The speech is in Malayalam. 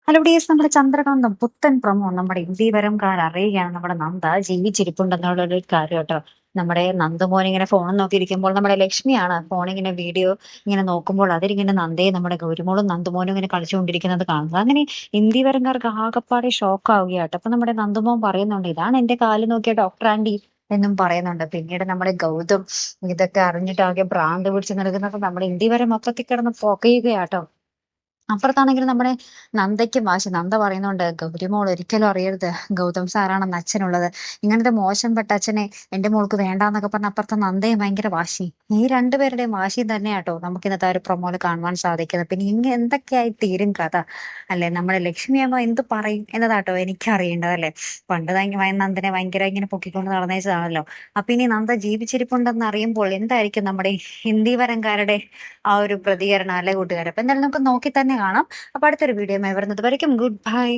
ഹലോ ഡിയേഴ്സ്, നമ്മുടെ ചന്ദ്രകാന്തം പുത്തൻ പ്രമോ നമ്മുടെ ഇന്ത്യവരംകാർ അറിയുകയാണ്. നമ്മുടെ നന്ദ ജീവിച്ചിരിപ്പുണ്ടെന്നുള്ള ഒരു കാര്യം കേട്ടോ. നമ്മുടെ നന്ദമോൻ ഇങ്ങനെ ഫോൺ നോക്കിയിരിക്കുമ്പോൾ നമ്മുടെ ലക്ഷ്മിയാണ് ഫോണിങ്ങനെ വീഡിയോ ഇങ്ങനെ നോക്കുമ്പോൾ അതിലിങ്ങനെ നന്ദയെ നമ്മുടെ ഗൗരിമോളും നന്ദമോനും ഇങ്ങനെ കളിച്ചുകൊണ്ടിരിക്കുന്നത് കാണുന്നത്. അങ്ങനെ ഇന്ത്യവരംകാർക്ക് ആകപ്പാടെ ഷോക്ക് ആവുകയാട്ടോ. അപ്പൊ നമ്മുടെ നന്ദമോൻ പറയുന്നുണ്ട്, ഇതാണ് എന്റെ കാല് നോക്കിയ ഡോക്ടർ ആന്റി എന്നും പറയുന്നുണ്ട്. പിന്നീട് നമ്മുടെ ഗൗതം ഇതൊക്കെ അറിഞ്ഞിട്ട് ആകെ ഭ്രാന്ത് പിടിച്ച് നൽകുന്നത് നമ്മുടെ ഇന്ത്യവരെ മൊത്തത്തിൽ കിടന്ന് പുകയുകയാട്ടോ. അപ്പുറത്താണെങ്കിൽ നമ്മുടെ നന്ദയ്ക്കും വാശി. നന്ദ പറയുന്നുണ്ട്, ഗൗരിമോൾ ഒരിക്കലും അറിയരുത് ഗൗതം സാറാണെന്ന് അച്ഛനുള്ളത്. ഇങ്ങനത്തെ മോശംപ്പെട്ട അച്ഛനെ എന്റെ മോൾക്ക് വേണ്ടാന്നൊക്കെ പറഞ്ഞ അപ്പുറത്തെ നന്ദയും ഭയങ്കര വാശി. ഈ രണ്ടുപേരുടെയും വാശി തന്നെയാട്ടോ നമുക്ക് ഇന്നത്തെ ഒരു പ്രൊമോയിൽ കാണുവാൻ സാധിക്കുന്നത്. പിന്നെ ഇനി എന്തൊക്കെയായി തീരും കഥ അല്ലെ? നമ്മുടെ ലക്ഷ്മിയമ്മ എന്ത് പറയും എന്നതാട്ടോ എനിക്കറിയേണ്ടത് അല്ലെ. പണ്ട് നന്ദനെ ഭയങ്കര ഇങ്ങനെ പൊക്കിക്കൊണ്ട് നടന്നേച്ചതാണല്ലോ. അപ്പൊ ഇനി നന്ദ ജീവിച്ചിരിപ്പുണ്ടെന്ന് അറിയുമ്പോൾ എന്തായിരിക്കും നമ്മുടെ ഹിന്ദി വരൻകാരുടെ ആ ഒരു പ്രതികരണം അല്ലെ കൂട്ടുകാരെ? അപ്പൊ എന്തായാലും നമുക്ക് നോക്കി തന്നെ കാണാം. അപ്പൊ അടുത്തൊരു വീഡിയോ വരുന്നത് വരയ്ക്കും ഗുഡ് ബൈ.